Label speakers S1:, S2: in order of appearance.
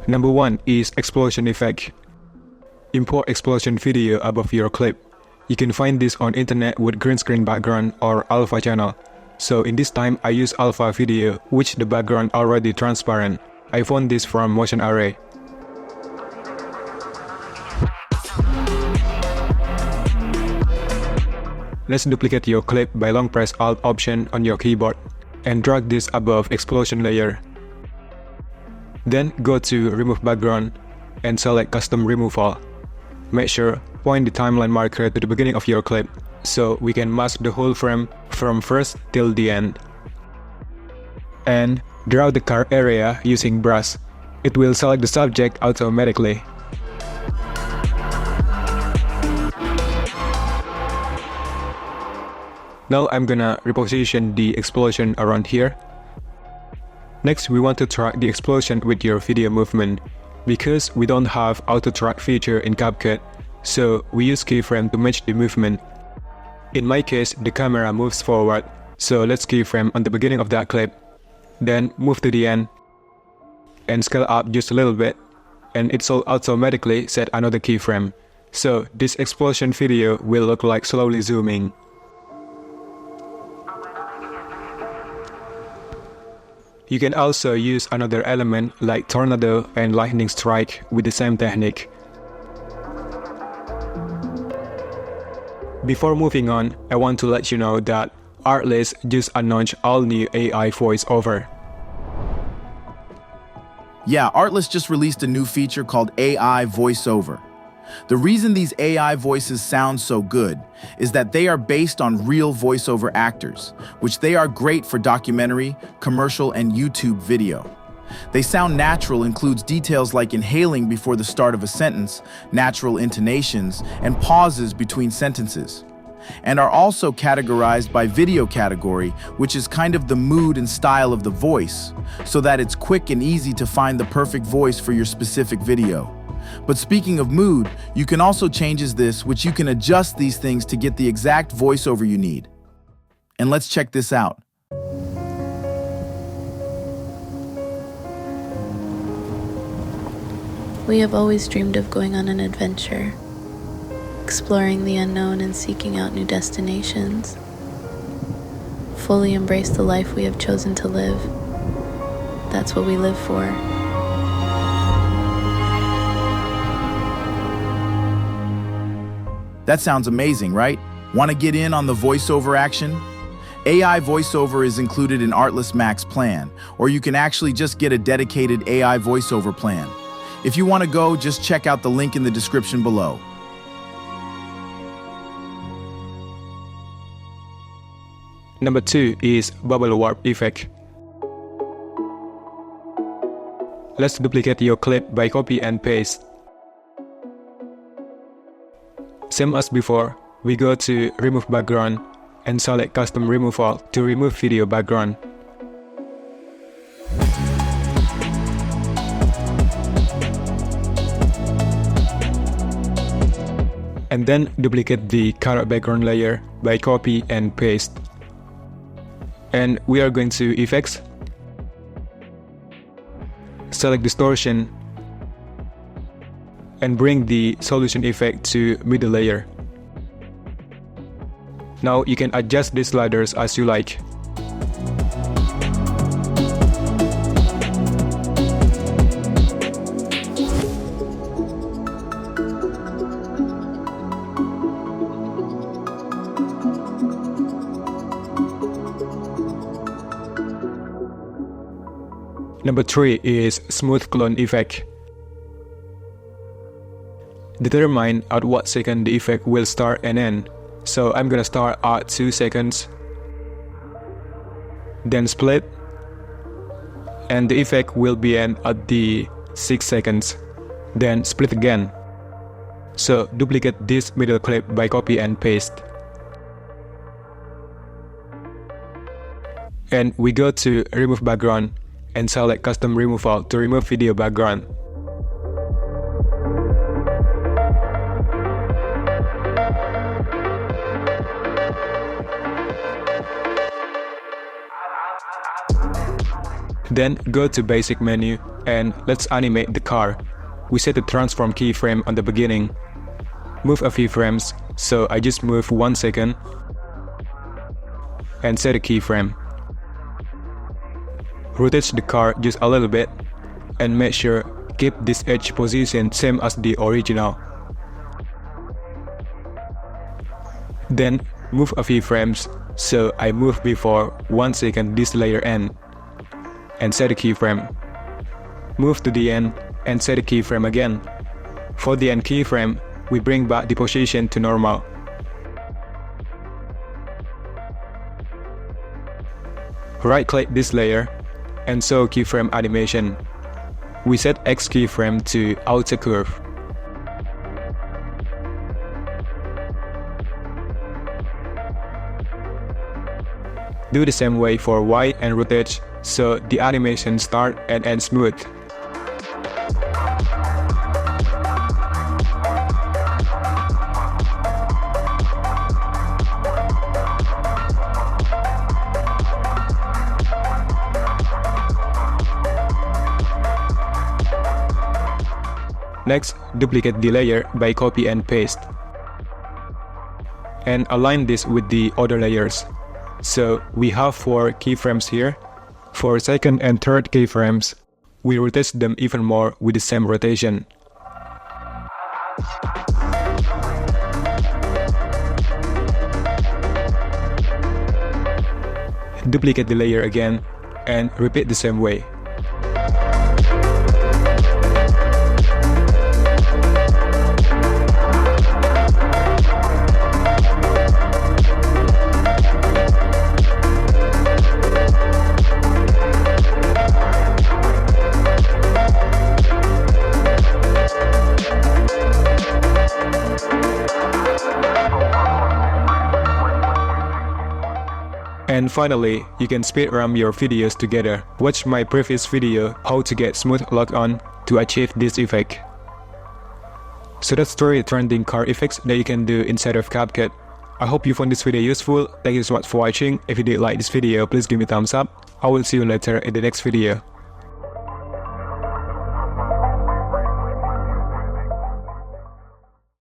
S1: Number 1 is explosion effect. Import explosion video above your clip. You can find this on internet with green screen background or alpha channel. So in this time I use alpha video, which the background already transparent. I found this from Motion Array. Let's duplicate your clip by long press Alt Option on your keyboard and drag this above explosion layer. Then go to Remove Background and select Custom Removal. Make sure point the timeline marker to the beginning of your clip so we can mask the whole frame from first till the end. And draw the car area using brush. It will select the subject automatically. Now I'm gonna reposition the explosion around here. Next, we want to track the explosion with your video movement. Because we don't have auto track feature in CapCut, so we use keyframe to match the movement. In my case, the camera moves forward, so let's keyframe on the beginning of that clip. Then move to the end and scale up just a little bit, and it will automatically set another keyframe. So this explosion video will look like slowly zooming. You can also use another element like tornado and lightning strike with the same technique. Before moving on, I want to let you know that Artlist just announced all new AI voiceover.
S2: Yeah, Artlist just released a new feature called AI voiceover. The reason these AI voices sound so good is that they are based on real voiceover actors, which they are great for documentary, commercial, and YouTube video. They sound natural includes details like inhaling before the start of a sentence, natural intonations, and pauses between sentences. And are also categorized by video category, which is kind of the mood and style of the voice, so that it's quick and easy to find the perfect voice for your specific video. But speaking of mood, you can also change this, which you can adjust these things to get the exact voiceover you need. And let's check this out.
S3: We have always dreamed of going on an adventure, exploring the unknown and seeking out new destinations. Fully embrace the life we have chosen to live. That's what we live for.
S2: That sounds amazing, right? Want to get in on the voiceover action? AI voiceover is included in Artlist Max plan, or you can actually just get a dedicated AI voiceover plan. If you want to go, just check out the link in the description below.
S1: Number 2 is bubble warp effect. Let's duplicate your clip by copy and paste. Same as before, we go to Remove Background and select Custom Removal to remove video background. And then duplicate the carrot background layer by copy and paste. And we are going to Effects, select Distortion, and bring the solution effect to middle layer. Now you can adjust these sliders as you like. Number 3 is smooth clone effect. Determine at what second the effect will start and end. So I'm gonna start at 2 seconds, then split, and the effect will be end at the 6 seconds, then split again. So duplicate this middle clip by copy and paste. And we go to remove background and select custom removal to remove video background. Then go to basic menu and let's animate the car. We set the transform keyframe on the beginning. Move a few frames, so I just move 1 second and set a keyframe. Rotate the car just a little bit and make sure keep this edge position same as the original. Then move a few frames, so I move before 1 second this layer end and set a keyframe. Move to the end and set a keyframe again. For the end keyframe, we bring back the position to normal. Right click this layer and show keyframe animation. We set X keyframe to outer curve. Do the same way for Y and rotate so the animation start and end smooth. Next, duplicate the layer by copy and paste. And align this with the other layers. So we have 4 keyframes here. For second and third keyframes, we rotate them even more with the same rotation. Duplicate the layer again and repeat the same way. And finally, you can speed ramp your videos together. Watch my previous video how to get smooth lock on to achieve this effect. So that's 3 trending car effects that you can do inside of CapCut. I hope you found this video useful. Thank you so much for watching. If you did like this video, please give me a thumbs up. I will see you later in the next video.